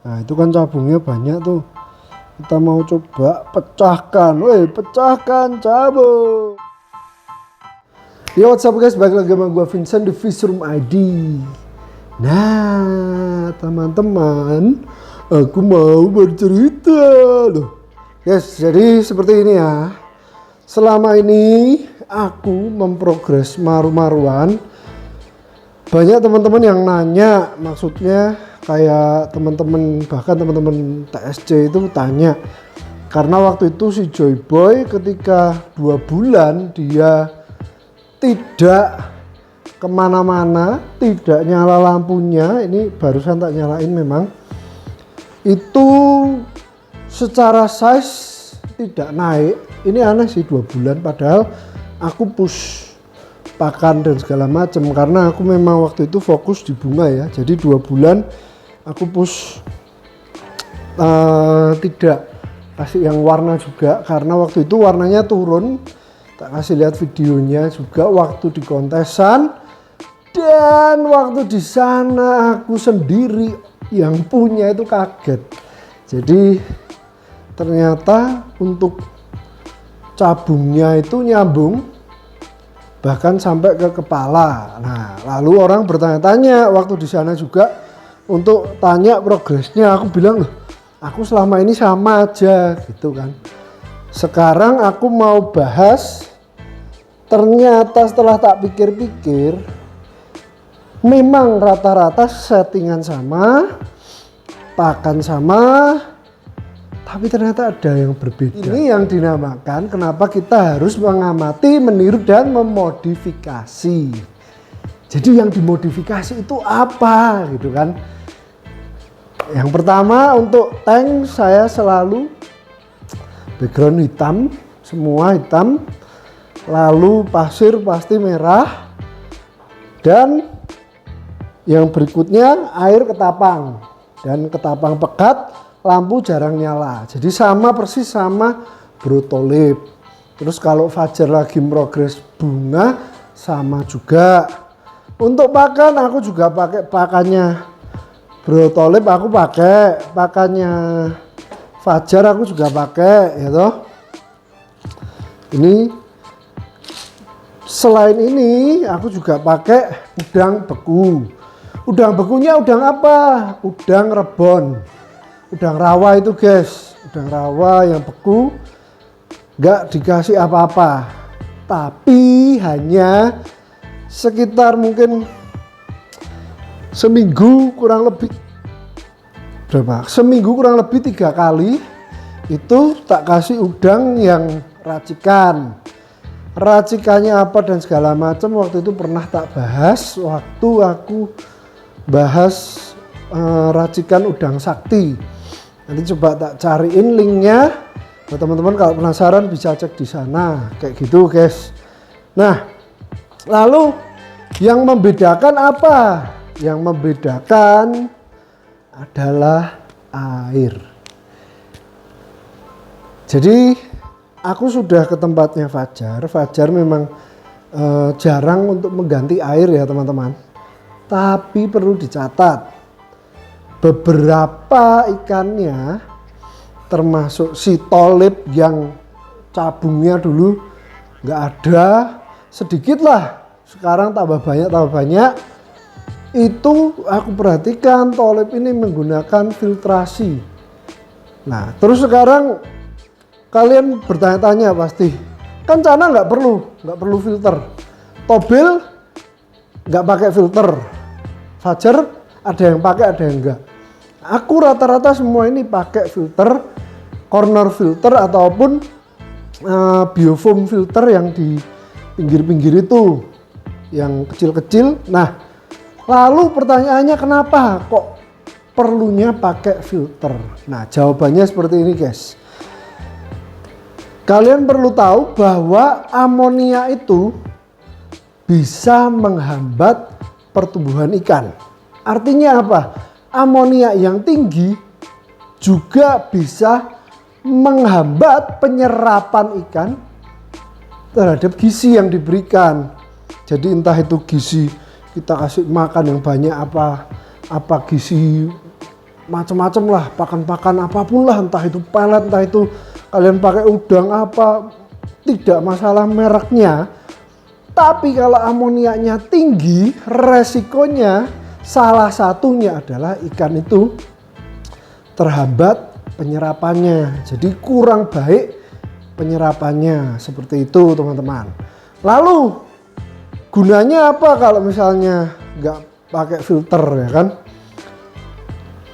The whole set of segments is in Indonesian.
Nah itu kan cabungnya banyak tuh. Kita mau coba pecahkan. Woi, pecahkan cabung. Yo, what's up guys, balik lagi sama gue Vincent di Fishroom ID. Nah teman-teman, aku mau bercerita loh guys. Jadi seperti ini ya. Selama ini aku memprogres maru-maruan. Banyak teman-teman yang nanya, maksudnya kayak teman-teman, bahkan teman-teman TSC itu tanya. Karena waktu itu si Joy Boy ketika 2 bulan dia tidak kemana-mana, tidak nyala lampunya. Ini barusan tak nyalain memang. Itu secara size tidak naik. Ini aneh sih, 2 bulan padahal aku push pakan dan segala macam, karena aku memang waktu itu fokus di bunga ya. Jadi 2 bulan aku push tidak kasih yang warna juga, karena waktu itu warnanya turun. Tak kasih lihat videonya juga waktu di kontesan, dan waktu di sana aku sendiri yang punya itu kaget. Jadi ternyata untuk cabungnya itu nyambung bahkan sampai ke kepala. Nah, lalu orang bertanya-tanya waktu di sana juga untuk tanya progresnya. Aku bilang, loh, aku selama ini sama aja gitu kan. Sekarang aku mau bahas, ternyata setelah tak pikir-pikir, memang rata-rata settingan sama, pakan sama, tapi ternyata ada yang berbeda. Ini yang dinamakan kenapa kita harus mengamati, meniru, dan memodifikasi. Jadi yang dimodifikasi itu apa gitu kan. Yang pertama untuk tank saya selalu background hitam, semua hitam. Lalu pasir pasti merah. Dan yang berikutnya air ketapang. Dan ketapang pekat, lampu jarang nyala. Jadi sama persis sama brotolip. Terus kalau Fajar lagi progres bunga sama juga. Untuk pakan aku juga pakai pakannya brotolip, aku pakai pakannya Fajar, aku juga pakai ya toh. Ini selain ini aku juga pakai udang beku. Udang bekunya udang apa? Udang rebon. Udang rawa itu guys, udang rawa yang beku, nggak dikasih apa-apa, tapi hanya sekitar mungkin seminggu kurang lebih 3 kali itu tak kasih udang yang racikan. Racikannya apa dan segala macam waktu itu pernah tak bahas waktu aku bahas racikan udang sakti. Nanti coba tak cariin linknya. Nah, teman-teman kalau penasaran bisa cek di sana kayak gitu guys. Nah, lalu yang membedakan apa? Yang membedakan adalah air. Jadi aku sudah ke tempatnya Fajar. Fajar memang jarang untuk mengganti air ya teman-teman. Tapi perlu dicatat, beberapa ikannya termasuk si tolip yang cabungnya dulu nggak ada, sedikit lah, sekarang tambah banyak, itu aku perhatikan tolip ini menggunakan filtrasi. Nah terus sekarang kalian bertanya-tanya pasti, kan Cana nggak perlu filter, Tobil nggak pakai filter, Fajar ada yang pakai ada yang enggak. Aku rata-rata semua ini pakai filter, corner filter ataupun biofoam filter yang di pinggir-pinggir itu, yang kecil-kecil. Nah, lalu pertanyaannya kenapa kok perlunya pakai filter? Nah, jawabannya seperti ini guys. Kalian perlu tahu bahwa amonia itu bisa menghambat pertumbuhan ikan. Artinya apa? Amonia yang tinggi juga bisa menghambat penyerapan ikan terhadap gizi yang diberikan. Jadi entah itu gizi kita kasih makan yang banyak, apa gizi macam-macam lah, pakan-pakan apapun lah, entah itu pelet, entah itu kalian pakai udang apa, tidak masalah mereknya. Tapi kalau amoniaknya tinggi, resikonya salah satunya adalah ikan itu terhambat penyerapannya, jadi kurang baik penyerapannya, seperti itu teman-teman. Lalu gunanya apa kalau misalnya nggak pakai filter ya kan?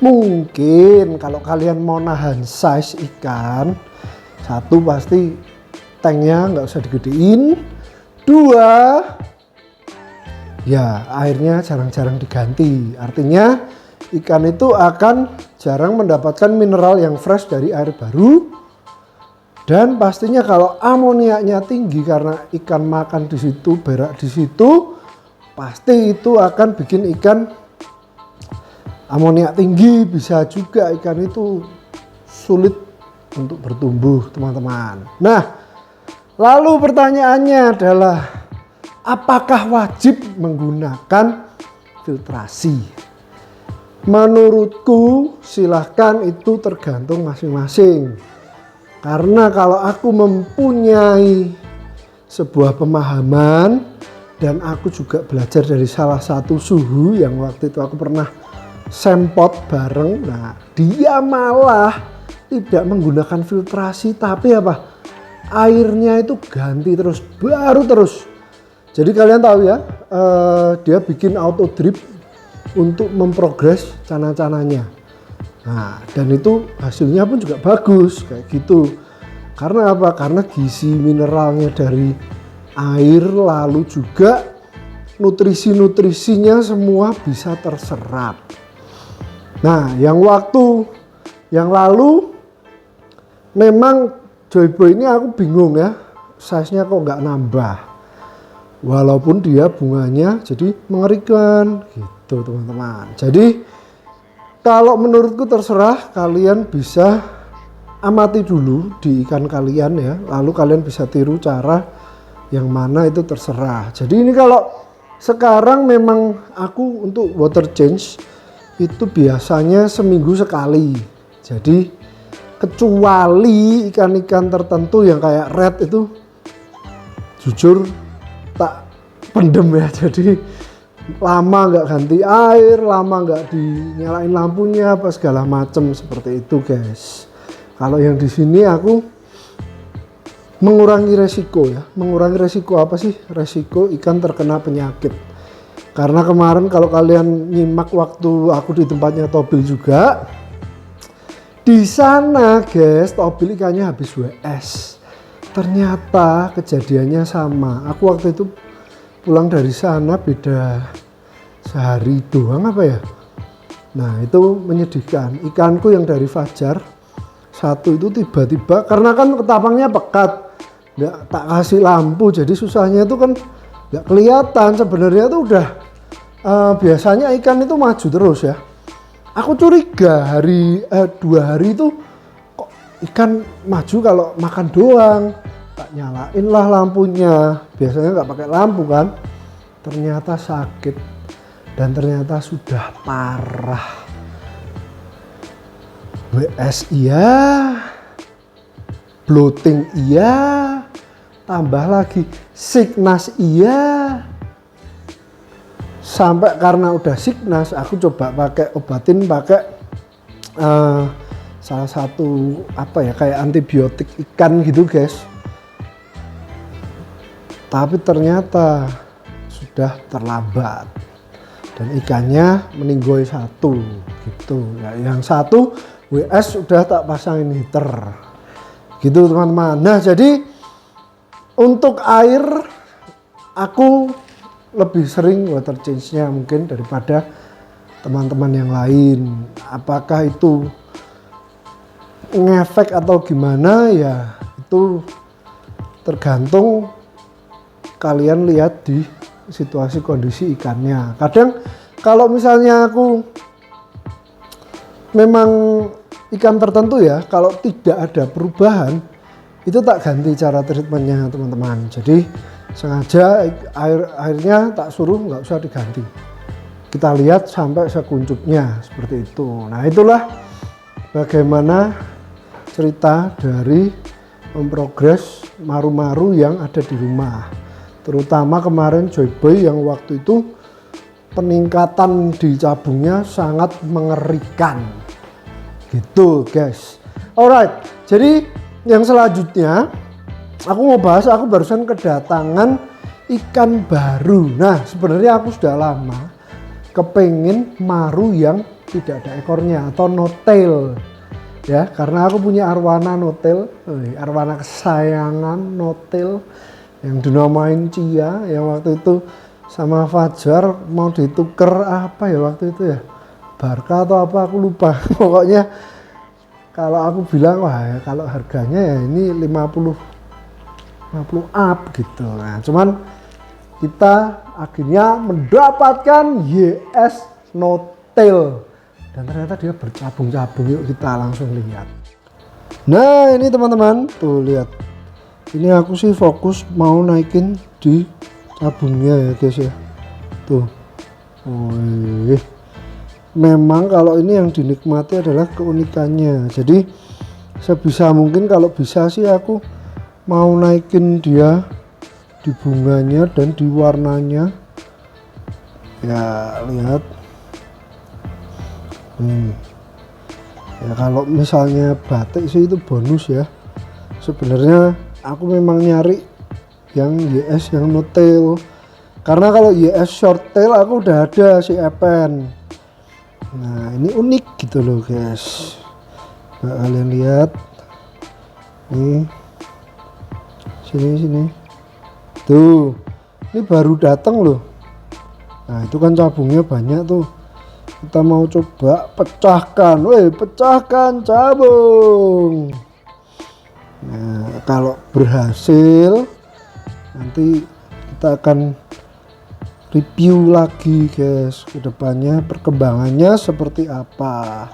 Mungkin kalau kalian mau nahan size ikan, satu pasti tanknya nggak usah digedein, dua ya airnya jarang-jarang diganti, artinya ikan itu akan jarang mendapatkan mineral yang fresh dari air baru. Dan pastinya kalau amoniaknya tinggi karena ikan makan di situ, berak di situ, pasti itu akan bikin ikan amoniak tinggi, bisa juga ikan itu sulit untuk bertumbuh teman-teman. Nah, lalu pertanyaannya adalah apakah wajib menggunakan filtrasi? Menurutku silahkan, itu tergantung masing-masing. Karena kalau aku mempunyai sebuah pemahaman dan aku juga belajar dari salah satu suhu yang waktu itu aku pernah sempot bareng. Nah, dia malah tidak menggunakan filtrasi, tapi apa? Airnya itu ganti terus, baru terus. Jadi kalian tahu ya, dia bikin auto drip untuk memprogres cana-cananya. Nah, dan itu hasilnya pun juga bagus kayak gitu. Karena apa? Karena gizi mineralnya dari air, lalu juga nutrisi-nutrisinya semua bisa terserap. Nah, yang waktu yang lalu memang Joyboy ini aku bingung ya, size-nya kok nggak nambah. Walaupun dia bunganya jadi mengerikan gitu teman-teman. Jadi kalau menurutku terserah, kalian bisa amati dulu di ikan kalian ya, lalu kalian bisa tiru cara yang mana, itu terserah. Jadi ini kalau sekarang memang aku untuk water change itu biasanya seminggu sekali. Jadi kecuali ikan-ikan tertentu yang kayak red itu jujur tak pendem ya, jadi lama nggak ganti air, lama nggak dinyalain lampunya apa segala macem seperti itu guys. Kalau yang di sini aku mengurangi resiko ya. Mengurangi resiko apa sih? Resiko ikan terkena penyakit. Karena kemarin kalau kalian nyimak waktu aku di tempatnya Tobil juga, di sana guys, Tobil ikannya habis WS. Ternyata kejadiannya sama. Aku waktu itu pulang dari sana beda sehari doang apa ya. Nah itu menyedihkan. Ikanku yang dari Fajar satu itu tiba-tiba, karena kan ketapangnya pekat, nggak tak kasih lampu, jadi susahnya itu kan nggak kelihatan. Sebenarnya itu udah biasanya ikan itu maju terus ya. Aku curiga dua hari itu kok ikan maju kalau makan doang. Tak nyalain lah lampunya, biasanya nggak pakai lampu kan. Ternyata sakit dan ternyata sudah parah. WS iya, bloating iya, tambah lagi sickness iya. Sampai karena udah sickness, aku coba obatin pakai salah satu apa ya, kayak antibiotik ikan gitu guys. Tapi ternyata sudah terlambat dan ikannya meninggoy satu gitu. Ya, yang satu WS sudah tak pasangin heater gitu teman-teman. Nah jadi untuk air aku lebih sering water change-nya mungkin daripada teman-teman yang lain. Apakah itu ngefek atau gimana ya, itu tergantung kalian lihat di situasi kondisi ikannya. Kadang kalau misalnya aku memang ikan tertentu ya, kalau tidak ada perubahan itu tak ganti cara treatmentnya teman-teman. Jadi sengaja airnya tak suruh nggak usah diganti. kita lihat sampai sekuncupnya seperti itu. Nah, itulah bagaimana cerita dari memprogres maru-maru yang ada di rumah, terutama kemarin Joyboy yang waktu itu peningkatan di cabungnya sangat mengerikan gitu guys. Alright, jadi yang selanjutnya aku mau bahas, aku barusan kedatangan ikan baru. Nah, sebenarnya aku sudah lama kepengen maru yang tidak ada ekornya atau no tail ya, karena aku punya arwana no tail, arwana kesayangan no tail yang dinamain Cia, yang waktu itu sama Fajar mau dituker apa ya waktu itu ya, Barca atau apa aku lupa. Pokoknya kalau aku bilang wah ya, kalau harganya ya ini 50 up gitu. Nah, cuman kita akhirnya mendapatkan YS no tail dan ternyata dia bercabung-cabung. Yuk kita langsung lihat. Nah, ini teman-teman tuh lihat, ini aku sih fokus mau naikin di cabungnya ya guys ya, tuh. Memang kalau ini yang dinikmati adalah keunikannya, jadi sebisa mungkin kalau bisa sih aku mau naikin dia di bunganya dan di warnanya ya, lihat ya. Kalau misalnya batik sih itu bonus ya, sebenarnya aku memang nyari yang YS yang no tail, karena kalau YS short tail aku udah ada si Epen. Nah, ini unik gitu loh guys. Nah, kalian lihat nih, sini tuh, ini baru datang loh. Nah, itu kan cabungnya banyak tuh, kita mau coba pecahkan. Pecahkan cabung. Nah, kalau berhasil nanti kita akan review lagi guys ke depannya perkembangannya seperti apa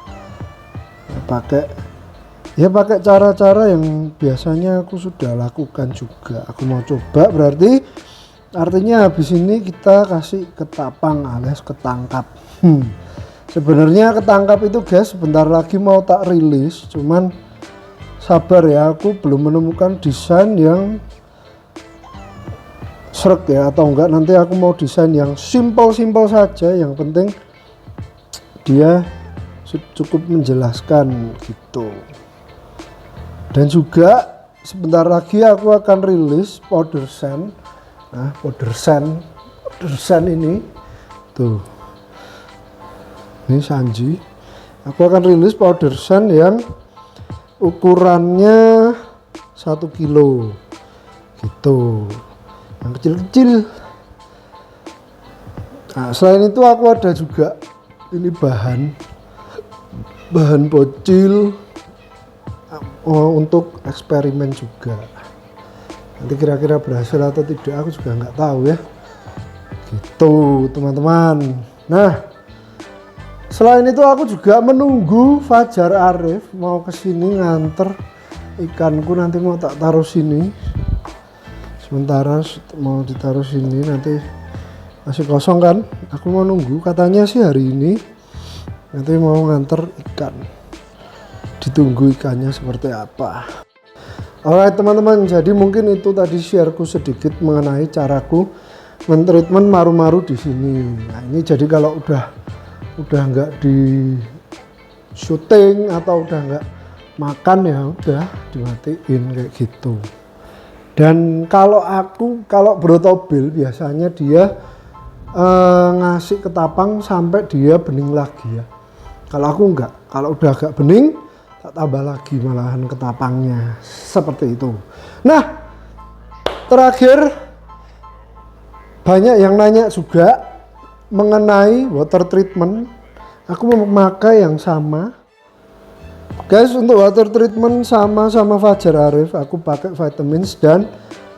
ya, pakai cara-cara yang biasanya aku sudah lakukan juga. Aku mau coba, berarti artinya habis ini kita kasih ketapang alias ketangkap. Sebenarnya ketangkap itu guys sebentar lagi mau tak rilis, cuman sabar ya, aku belum menemukan desain yang srek ya, atau enggak nanti aku mau desain yang simple saja, yang penting dia cukup menjelaskan gitu. Dan juga sebentar lagi aku akan rilis powder sand. Nah, powder sand ini tuh, ini Sanji, aku akan rilis powder sand yang ukurannya 1 kilo gitu, yang kecil-kecil. Nah, selain itu aku ada juga ini bahan bocil untuk eksperimen juga. Nanti kira-kira berhasil atau tidak aku juga nggak tahu ya gitu teman-teman. Nah, selain itu aku juga menunggu Fajar Arif mau kesini nganter ikanku, nanti mau tak taruh sini. Sementara mau ditaruh sini, nanti masih kosong kan, aku mau nunggu, katanya sih hari ini nanti mau nganter ikan, ditunggu ikannya seperti apa. Alright teman-teman, jadi mungkin itu tadi shareku sedikit mengenai caraku mentreatment maru-maru di sini. Nah, ini jadi kalau udah nggak di syuting atau udah nggak makan ya udah dimatiin kayak gitu. Dan kalau Brotobil biasanya dia ngasih ketapang sampai dia bening lagi ya. Kalau aku enggak, kalau udah agak bening tak tambah lagi malahan ketapangnya seperti itu. Nah, terakhir banyak yang nanya juga mengenai water treatment. Aku memakai yang sama guys. Untuk water treatment sama Fajar Arif aku pakai vitamins dan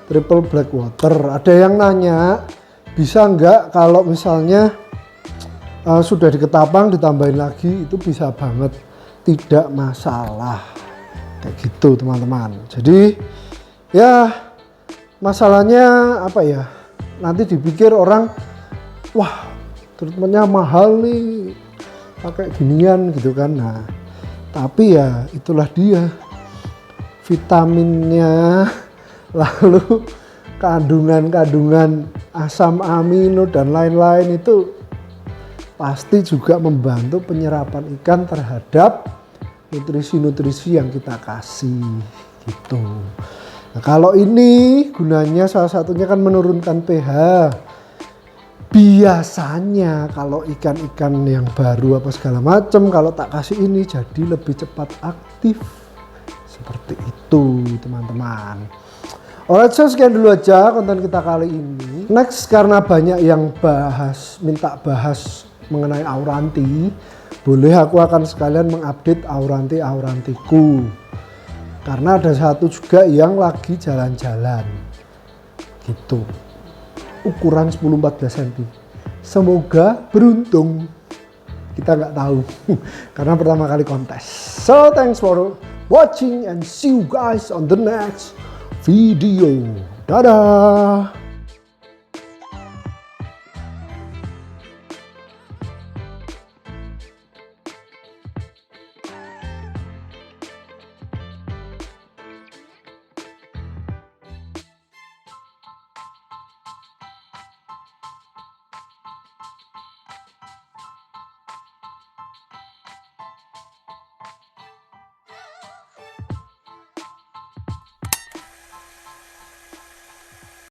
triple black water. Ada yang nanya bisa enggak kalau misalnya sudah diketapang ditambahin lagi, itu bisa banget, tidak masalah kayak gitu teman-teman. Jadi ya masalahnya apa ya, nanti dipikir orang wah treatmentnya mahal nih pakai ginian gitu kan. Nah tapi ya itulah dia vitaminnya, lalu kandungan asam amino dan lain-lain itu pasti juga membantu penyerapan ikan terhadap nutrisi-nutrisi yang kita kasih gitu. Nah, kalau ini gunanya salah satunya kan menurunkan pH. Biasanya kalau ikan-ikan yang baru apa segala macam kalau tak kasih ini jadi lebih cepat aktif. Seperti itu teman-teman. Alright, so sekian dulu aja konten kita kali ini. Next, karena banyak yang minta bahas mengenai Auranti, boleh aku akan sekalian mengupdate Aurantiku. Karena ada satu juga yang lagi jalan-jalan gitu. Ukuran 10-14 cm. Semoga beruntung. Kita nggak tahu karena pertama kali kontes. So thanks for watching and see you guys on the next video. Dadah.